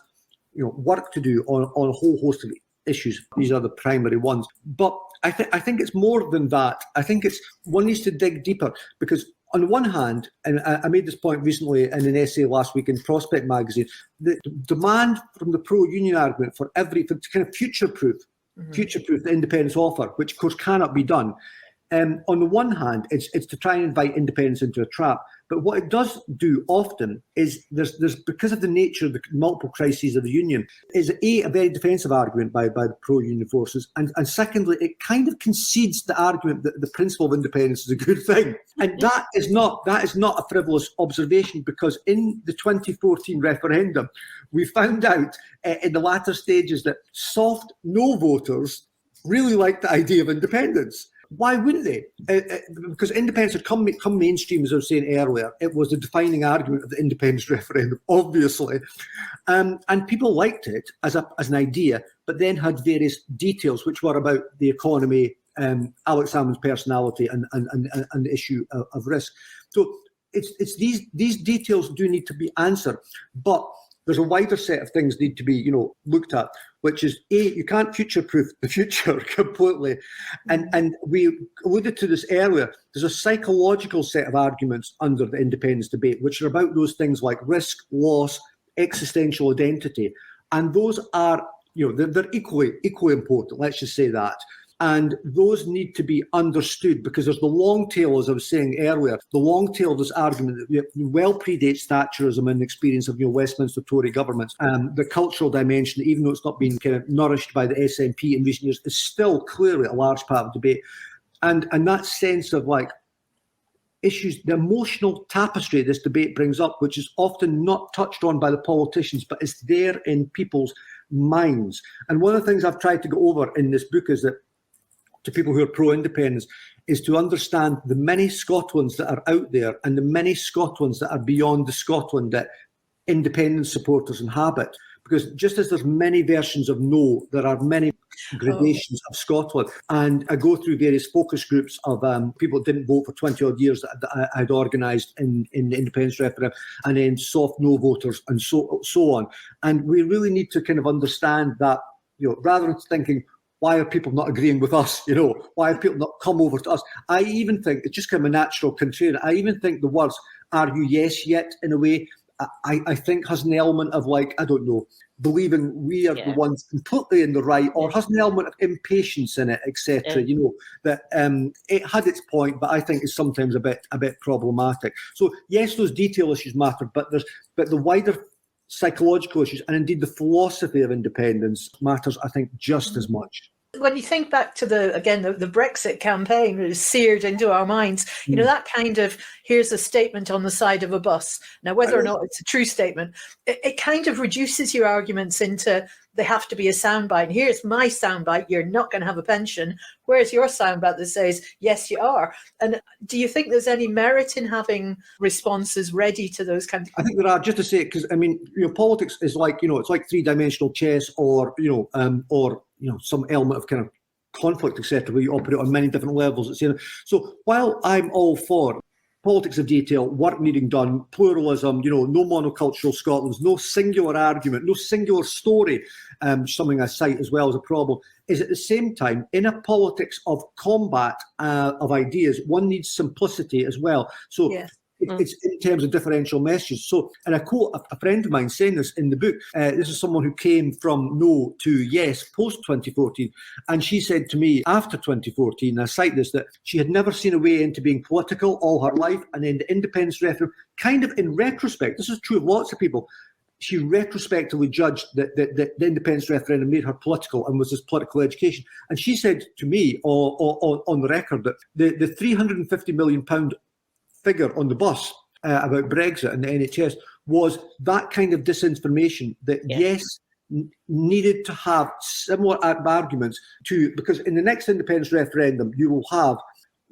work to do on a whole host of issues. These are the primary ones. But I think it's more than that. I think one needs to dig deeper, because on the one hand, and I made this point recently in an essay last week in Prospect magazine, the demand from the pro-union argument for kind of future-proof the independence offer, which of course cannot be done. On the one hand, it's to try and invite independence into a trap. But what it does do often is there's because of the nature of the multiple crises of the union, is a very defensive argument by the pro-union forces, and secondly, it kind of concedes the argument that the principle of independence is a good thing. And that is not a frivolous observation, because in the 2014 referendum, we found out in the latter stages that soft no voters really liked the idea of independence. Why wouldn't they? Because independence had come mainstream, as I was saying earlier. It was the defining argument of the independence referendum, obviously. And people liked it as an idea, but then had various details which were about the economy, Alex Salmond's personality, and the issue of risk. So it's these details do need to be answered, but there's a wider set of things need to be, looked at, which is you can't future-proof the future completely, and we alluded to this earlier. There's a psychological set of arguments under the independence debate, which are about those things like risk, loss, existential identity, and those are, they're equally important. Let's just say that. And those need to be understood, because there's the long tail, as I was saying earlier, the long tail of this argument that well predates Thatcherism and the experience of Westminster Tory governments. The cultural dimension, even though it's not been kind of nourished by the SNP in recent years, is still clearly a large part of the debate. And that sense of issues, the emotional tapestry this debate brings up, which is often not touched on by the politicians, but is there in people's minds. And one of the things I've tried to go over in this book is that, to people who are pro-independence, is to understand the many Scotlands that are out there and the many Scotlands that are beyond the Scotland that independence supporters inhabit. Because just as there's many versions of no, there are many gradations of Scotland. And I go through various focus groups of people that didn't vote for 20 odd years that I'd organised in the independence referendum, and then soft no voters and so on. And we really need to kind of understand that, rather than thinking, why are people not agreeing with us? Why have people not come over to us? I even think it's just kind of a natural contrarian. I even think the words "are you yes yet" in a way, I think has an element of believing we are the ones completely in the right, or has an element of impatience in it, etc. That it had its point, but I think it's sometimes a bit problematic. So yes, those detail issues matter, but the wider psychological issues, and indeed the philosophy of independence, matters, I think, just as much. When you think back to the Brexit campaign, it was seared into our minds, that kind of, here's a statement on the side of a bus. Now, whether or not it's a true statement, it kind of reduces your arguments into, they have to be a soundbite. Here's my soundbite, you're not going to have a pension. Where's your soundbite that says, yes, you are? And do you think there's any merit in having responses ready to those kinds of... I think there are, just to say, because, politics is like, it's like three-dimensional chess, or some element of kind of conflict, etc., where you operate on many different levels. So while I'm all for politics of detail, work needing done, pluralism, no monocultural Scotland, no singular argument, no singular story, something I cite as well as a problem, is at the same time, in a politics of combat of ideas, one needs simplicity as well. So It's in terms of differential messages. So, and I quote a friend of mine saying this in the book. This is someone who came from no to yes post 2014. And she said to me after 2014, I cite this, that she had never seen a way into being political all her life. And then the independence referendum, kind of in retrospect, this is true of lots of people, she retrospectively judged that the independence referendum made her political and was this political education. And she said to me on the record that the £350 million figure on the bus about Brexit and the NHS was that kind of disinformation that, yes, needed to have similar arguments to, because in the next independence referendum, you will have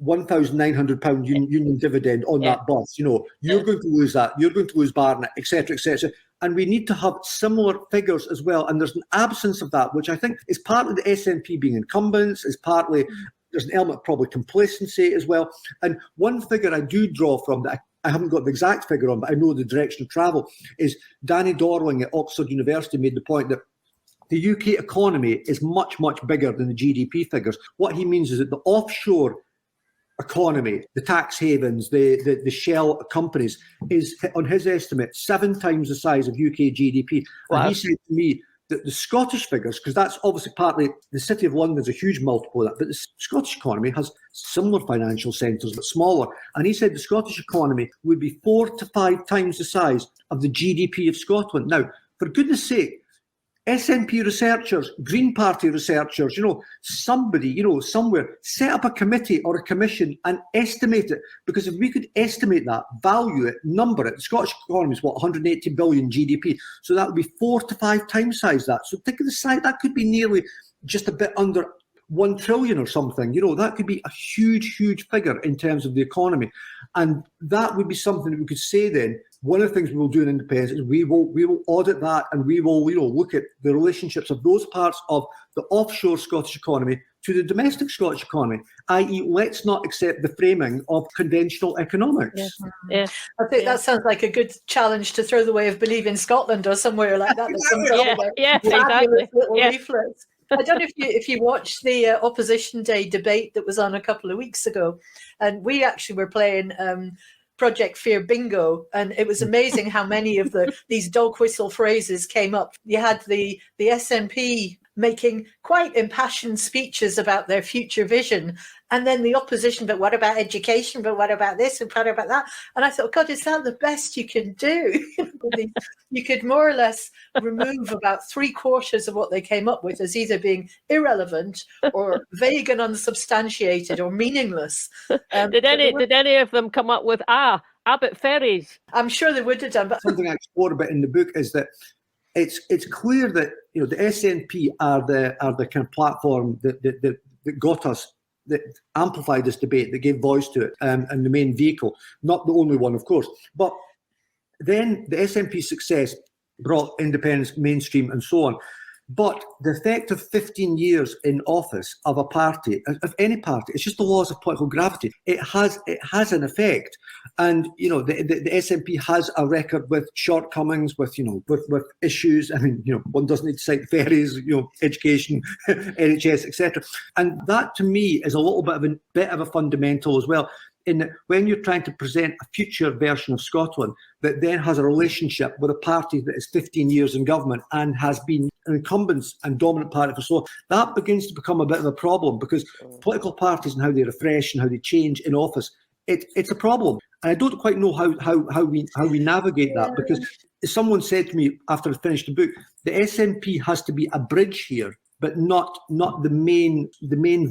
£1,900 union dividend on that bus. You know, you're going to lose that. You're going to lose Barnett, etc., etc. And we need to have similar figures as well. And there's an absence of that, which I think is partly the SNP being incumbents, is partly, there's an element of probably complacency as well. And one figure I do draw from that, I haven't got the exact figure on, but I know the direction of travel, is Danny Dorling at Oxford University made the point that the UK economy is much, much bigger than the GDP figures. What he means is that the offshore economy, the tax havens, the shell companies, is, on his estimate, 7 times the size of UK GDP. Wow. And he said to me that the Scottish figures, because that's obviously partly, the City of London is a huge multiple of that, but the Scottish economy has similar financial centres, but smaller. And he said the Scottish economy would be 4 to 5 times the size of the GDP of Scotland. Now, for goodness sake, SNP researchers, Green Party researchers, somebody, somewhere, set up a committee or a commission and estimate it. Because if we could estimate that, value it, number it, the Scottish economy is 180 billion GDP. So that would be 4 to 5 times size that. So think of the size, that could be nearly just a bit under 1 trillion or something. That could be a huge, huge figure in terms of the economy. And that would be something that we could say then, one of the things we will do in independence is we will audit that, and we will look at the relationships of those parts of the offshore Scottish economy to the domestic Scottish economy, i.e. let's not accept the framing of conventional economics. Yeah. I think that sounds like a good challenge to throw the way of believing Scotland or somewhere like that. Exactly. Leaflets. I don't know if you watched the Opposition Day debate that was on a couple of weeks ago, and we actually were playing Project Fear Bingo, and it was amazing how many of these dog whistle phrases came up. You had the SNP making quite impassioned speeches about their future vision, and then the opposition, but what about education, but what about this, and what about that? And I thought, God, is that the best you can do? You could more or less remove about 3/4 of what they came up with as either being irrelevant or vague and unsubstantiated or meaningless. Did any of them come up with Abbott ferries? I'm sure they would have done. But something I explore a bit in the book is that it's clear that the SNP are the kind of platform that got us, that amplified this debate, that gave voice to it, and the main vehicle, not the only one, of course. But then the SNP success brought independence mainstream and so on. But the effect of 15 years in office of a party, of any party, it's just the laws of political gravity. It has an effect. And, the SNP has a record with shortcomings, with issues. I mean, one doesn't need to cite ferries, education, NHS, etc. And that to me is a little bit of a fundamental as well. In that when you're trying to present a future version of Scotland that then has a relationship with a party that is 15 years in government and has been an incumbent and dominant party for so long, that begins to become a bit of a problem, because political parties and how they refresh and how they change in office, it's a problem. And I don't quite know how we navigate that, because someone said to me after I finished the book, the SNP has to be a bridge here, but not the main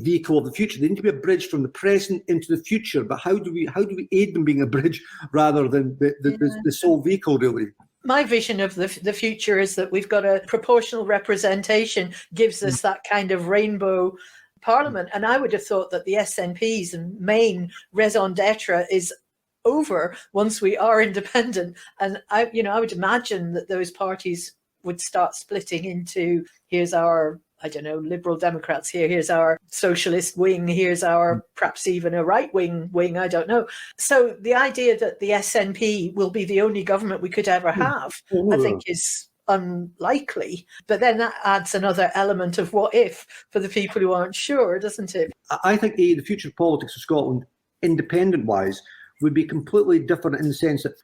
vehicle of the future. They need to be a bridge from the present into the future. But how do we aid them being a bridge rather than the sole vehicle, really? My vision of the future is that we've got a proportional representation, gives us that kind of rainbow parliament. And I would have thought that the SNP's main raison d'etre is over once we are independent. And I would imagine that those parties would start splitting into, here's our, I don't know, Liberal Democrats here, here's our socialist wing, here's our perhaps even a right-wing wing, I don't know. So the idea that the SNP will be the only government we could ever have, I think is unlikely. But then that adds another element of what if for the people who aren't sure, doesn't it? I think the future of politics of Scotland, independent-wise, would be completely different in the sense that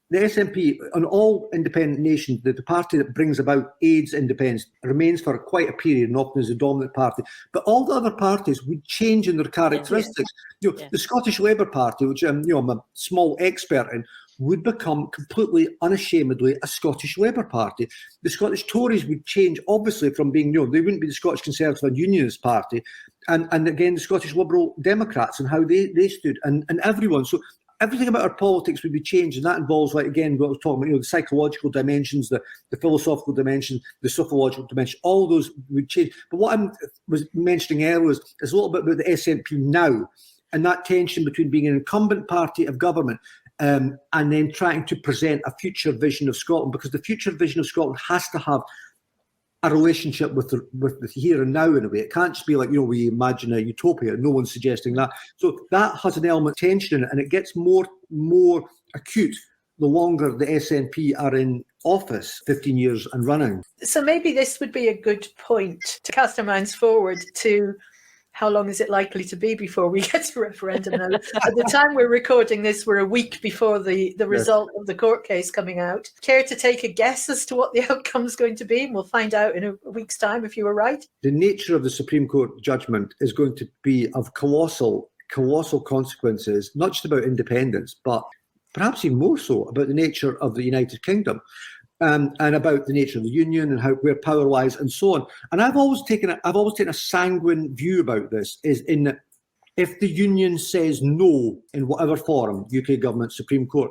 the SNP, on all independent nations, the party that brings about AIDS independence remains for quite a period and often is the dominant party. But all the other parties would change in their characteristics. The Scottish Labour Party, which I'm a small expert in, would become completely unashamedly a Scottish Labour Party. The Scottish Tories would change, obviously, from being, they wouldn't be the Scottish Conservative and Unionist Party, and again, the Scottish Liberal Democrats and how they stood, and everyone. So everything about our politics would be changed, and that involves, like, again, what I was talking about, the psychological dimensions, the philosophical dimensions, the sociological dimension, all those would change. But what I was mentioning earlier is a little bit about the SNP now, and that tension between being an incumbent party of government and then trying to present a future vision of Scotland, because the future vision of Scotland has to have a relationship with the here and now in a way. It can't just be like, we imagine a utopia. No one's suggesting that. So that has an element of tension in it, and it gets more acute the longer the SNP are in office, 15 years and running. So maybe this would be a good point to cast our minds forward to how long is it likely to be before we get to referendum now? At the time we're recording this, we're a week before the result of the court case coming out. Care to take a guess as to what the outcome is going to be? And we'll find out in a week's time if you were right. The nature of the Supreme Court judgment is going to be of colossal consequences, not just about independence, but perhaps even more so about the nature of the United Kingdom. And about the nature of the union and where power lies and so on. And I've always taken a sanguine view about this, is in that if the union says no in whatever forum, UK government, Supreme Court,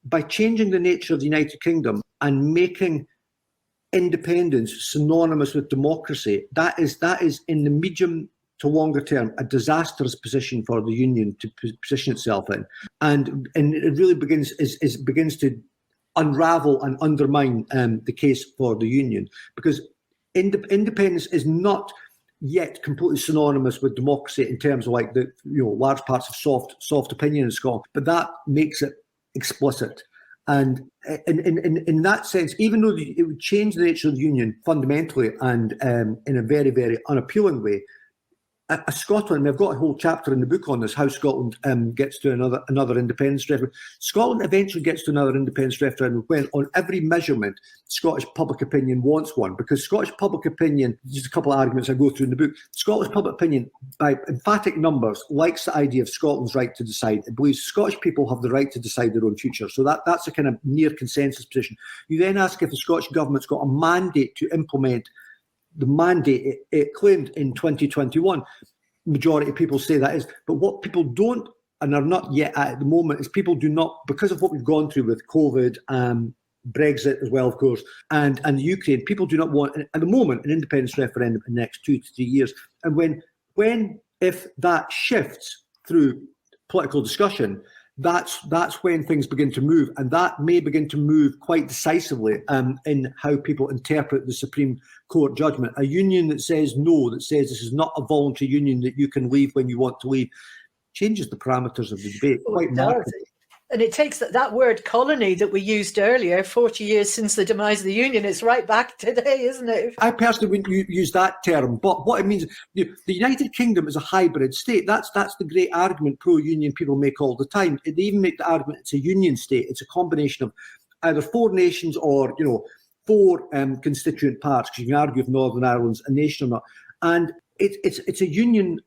by changing the nature of the United Kingdom and making independence synonymous with democracy, that is in the medium to longer term a disastrous position for the union to position itself in. And it really begins to unravel and undermine the case for the union, because independence is not yet completely synonymous with democracy in terms of like the large parts of soft opinion in Scotland, but that makes it explicit. And in that sense, even though it would change the nature of the union fundamentally and in a very, very unappealing way, Scotland, I've got a whole chapter in the book on this, how Scotland gets to another independence referendum. Scotland eventually gets to another independence referendum when, on every measurement, Scottish public opinion wants one. Because Scottish public opinion, just a couple of arguments I go through in the book, Scottish public opinion, by emphatic numbers, likes the idea of Scotland's right to decide. It believes Scottish people have the right to decide their own future. So that's a kind of near consensus position. You then ask if the Scottish government's got a mandate to implement the mandate it claimed in 2021. Majority of people say that is. But what people don't and are not yet at the moment is people do not, because of what we've gone through with COVID, Brexit as well, of course, and the Ukraine, people do not want, at the moment, an independence referendum in the next 2 to 3 years. And if that shifts through political discussion, that's when things begin to move, and that may begin to move quite decisively in how people interpret the Supreme Court judgment. A union that says no, that says this is not a voluntary union that you can leave when you want to leave, changes the parameters of the debate quite markedly. And it takes that word colony that we used earlier, 40 years since the demise of the Union, it's right back today, isn't it? I personally wouldn't use that term, but what it means, the United Kingdom is a hybrid state. That's the great argument pro-union people make all the time. They even make the argument it's a union state. It's a combination of either 4 nations or, 4 constituent parts, because you can argue if Northern Ireland's a nation or not. And it's a union.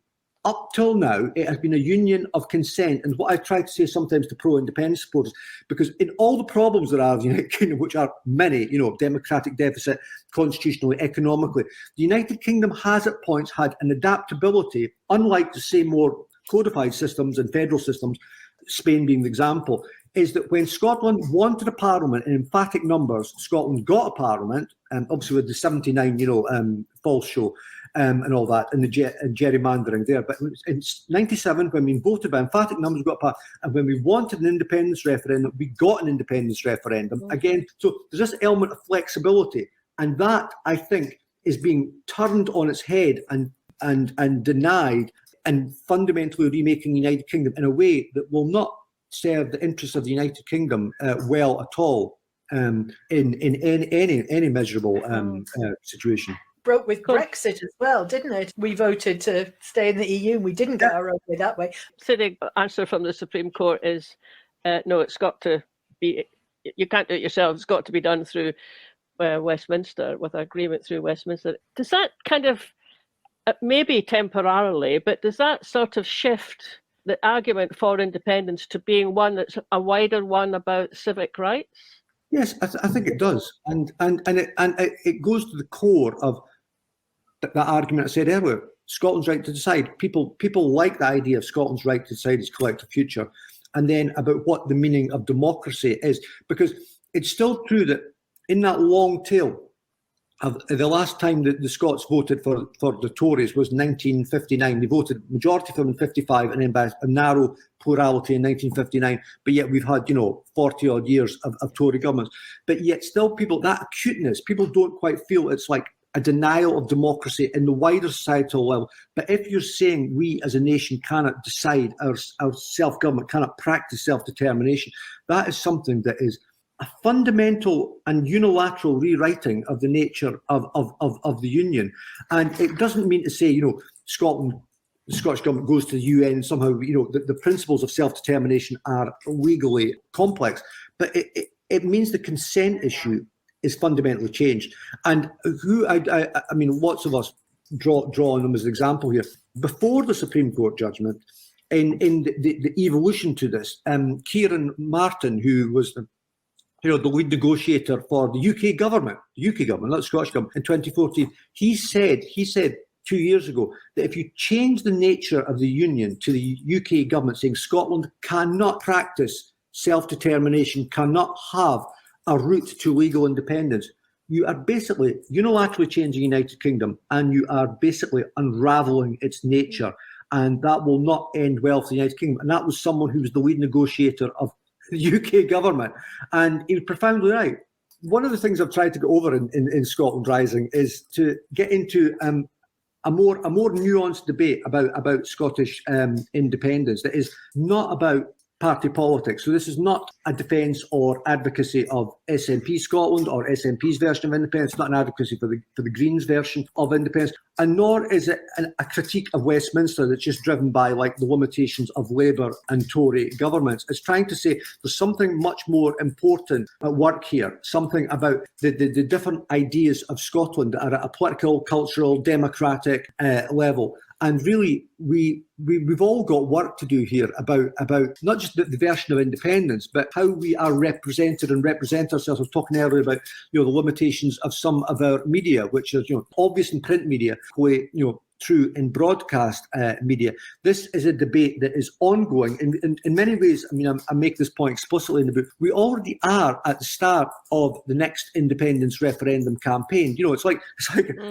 Up till now, it has been a union of consent. And what I try to say sometimes to pro-independence supporters, because in all the problems there are in the United Kingdom, which are many, democratic deficit, constitutionally, economically, the United Kingdom has at points had an adaptability, unlike the say more codified systems and federal systems, Spain being the example, is that when Scotland wanted a parliament in emphatic numbers, Scotland got a parliament, obviously with the 79, false show, and all that, and the gerrymandering there. But in 97, when we voted by emphatic numbers, we got a parliament, and when we wanted an independence referendum, we got an independence referendum. Again, so there's this element of flexibility, and that, I think, is being turned on its head and denied, and fundamentally remaking the United Kingdom in a way that will not serve the interests of the United Kingdom well at all in any measurable situation. broke with Brexit as well, didn't it? We voted to stay in the EU and we didn't get our own way that way. So the answer from the Supreme Court is no, it's got to be, you can't do it yourself, it's got to be done through Westminster, with agreement through Westminster. Does that kind of, maybe temporarily, but does that sort of shift the argument for independence to being one that's a wider one about civic rights? Yes, I think it does, and it goes to the core of that argument I said earlier. Scotland's right to decide. People like the idea of Scotland's right to decide its collective future, and then about what the meaning of democracy is, because it's still true that in that long tail of the last time that the Scots voted for the Tories was 1959. They voted majority for them in 55 and then by a narrow plurality in 1959. But yet we've had, 40 odd years of Tory governments. But yet still people, that acuteness, people don't quite feel it's like a denial of democracy in the wider societal level. But if you're saying we as a nation cannot decide, our self-government cannot practice self-determination, that is something that is a fundamental and unilateral rewriting of the nature of the Union. And it doesn't mean to say, Scotland, the Scottish Government goes to the UN somehow, the principles of self-determination are legally complex, but it means the consent issue is fundamentally changed. And I mean, lots of us draw on them as an example here. Before the Supreme Court judgment, in the evolution to this, Kieran Martin, who was the lead negotiator for the UK government, not the Scottish government, in 2014, he said 2 years ago that if you change the nature of the Union to the UK government saying Scotland cannot practice self-determination, cannot have a route to legal independence, you are basically unilaterally changing the United Kingdom and you are basically unravelling its nature, and that will not end well for the United Kingdom. And that was someone who was the lead negotiator of the UK government, and he was profoundly right. One of the things I've tried to get over in Scotland Rising is to get into a more nuanced debate about Scottish independence that is not about party politics. So this is not a defence or advocacy of SNP Scotland or SNP's version of independence. It's not an advocacy for the Greens version of independence, and nor is it a critique of Westminster that's just driven by like the limitations of Labour and Tory governments. It's trying to say there's something much more important at work here, something about the different ideas of Scotland that are at a political, cultural, democratic level. And really, we've all got work to do here about not just the version of independence, but how we are represented and represent ourselves. I was talking earlier about the limitations of some of our media, which is obvious in print media, true in broadcast media. This is a debate that is ongoing. In many ways, I mean, I make this point explicitly in the book. We already are at the start of the next independence referendum campaign. It's like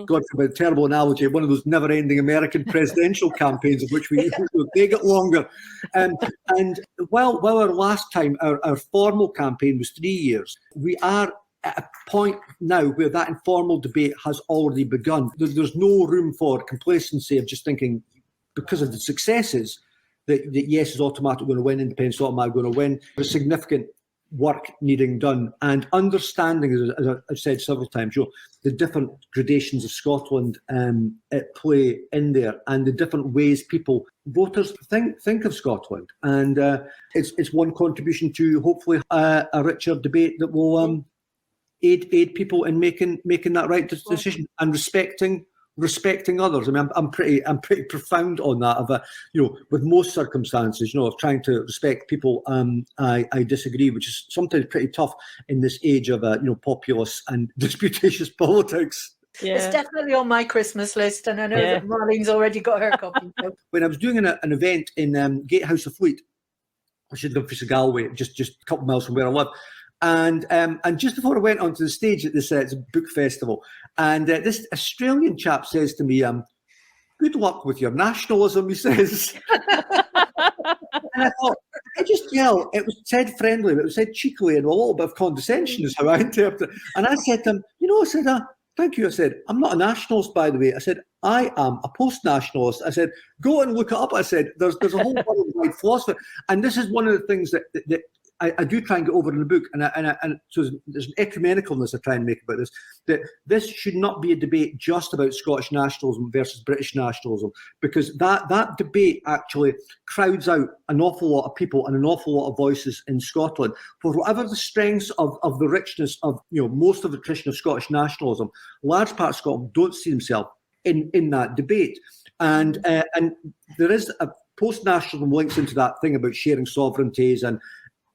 God forbid, a terrible analogy, one of those never-ending American presidential campaigns of which they get longer. And while our last time, our formal campaign was 3 years, we are at a point now where that informal debate has already begun. There's no room for complacency of just thinking because of the successes that yes is automatically going to win, independence is automatically going to win. There's significant work needing done, and understanding, as I've said several times, the different gradations of Scotland at play in there, and the different ways voters think of Scotland. And it's one contribution to hopefully a richer debate that will aid people in making that right decision and respecting others. I mean, I'm pretty profound on that. With most circumstances, of trying to respect people I disagree, which is sometimes pretty tough in this age of populist and disputatious politics. Yeah. It's definitely on my Christmas list, and I know that Marlene's already got her copy. When I was doing an event in Gatehouse of Fleet, which is in Galway, just a couple of miles from where I live. And just before I went onto the stage at this book festival, and this Australian chap says to me, "Good luck with your nationalism," he says. And I thought, I just yell. It was said friendly, but it was said cheekily and with a little bit of condescension is how I interpret it. And I said to him, I said, thank you. I said, I'm not a nationalist, by the way. I said, I am a post-nationalist. I said, go and look it up. I said, there's a whole worldwide philosophy. And this is one of the things that I do try and get over in the book, and so there's an ecumenicalness I try and make about this, that this should not be a debate just about Scottish nationalism versus British nationalism, because that debate actually crowds out an awful lot of people and an awful lot of voices in Scotland. For whatever the strengths of the richness of most of the tradition of Scottish nationalism, large parts of Scotland don't see themselves in that debate, and there is a post-nationalism links into that thing about sharing sovereignties and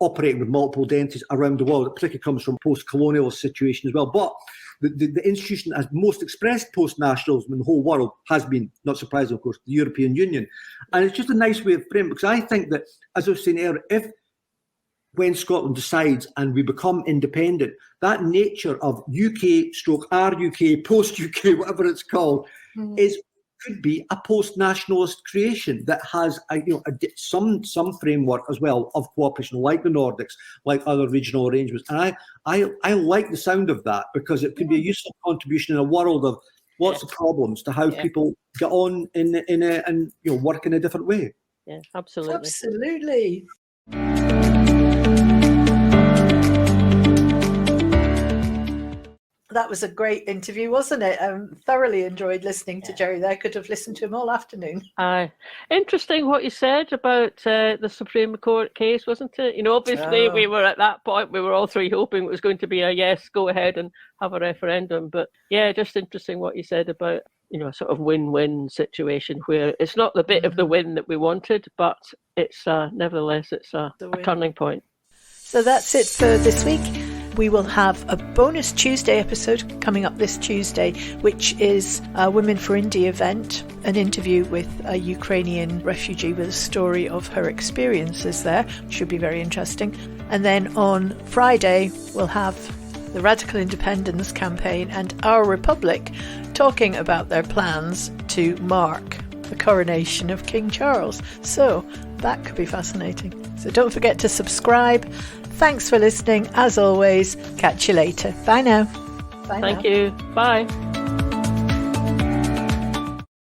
operating with multiple identities around the world. It particularly comes from post-colonial situation as well. But the institution as most expressed post-nationalism in the whole world has been, not surprising, of course, the European Union. And it's just a nice way of framing, because I think that, as I was saying earlier, when Scotland decides and we become independent, that nature of UK stroke RUK, post-UK, whatever it's called, could be a post-nationalist creation that has some framework as well of cooperation, like the Nordics, like other regional arrangements. And I like the sound of that, because it could be a useful contribution in a world of lots of problems to how people get on and work in a different way. Yeah, absolutely. Absolutely. That was a great interview, wasn't it? Thoroughly enjoyed listening to Gerry there. Could have listened to him all afternoon. Interesting what you said about the Supreme Court case, wasn't it? Obviously we were at that point, we were all three hoping it was going to be a yes, go ahead and have a referendum. But yeah, just interesting what you said about, a sort of win-win situation where it's not the bit of the win that we wanted, but it's nevertheless, it's a turning point. So that's it for this week. We will have a bonus Tuesday episode coming up this Tuesday, which is a Women for India event, an interview with a Ukrainian refugee with a story of her experiences there. Should be very interesting. And then on Friday, we'll have the Radical Independence Campaign and Our Republic talking about their plans to mark the coronation of King Charles. So that could be fascinating. So don't forget to subscribe. Thanks for listening. As always, catch you later. Bye now. Thank you. Bye.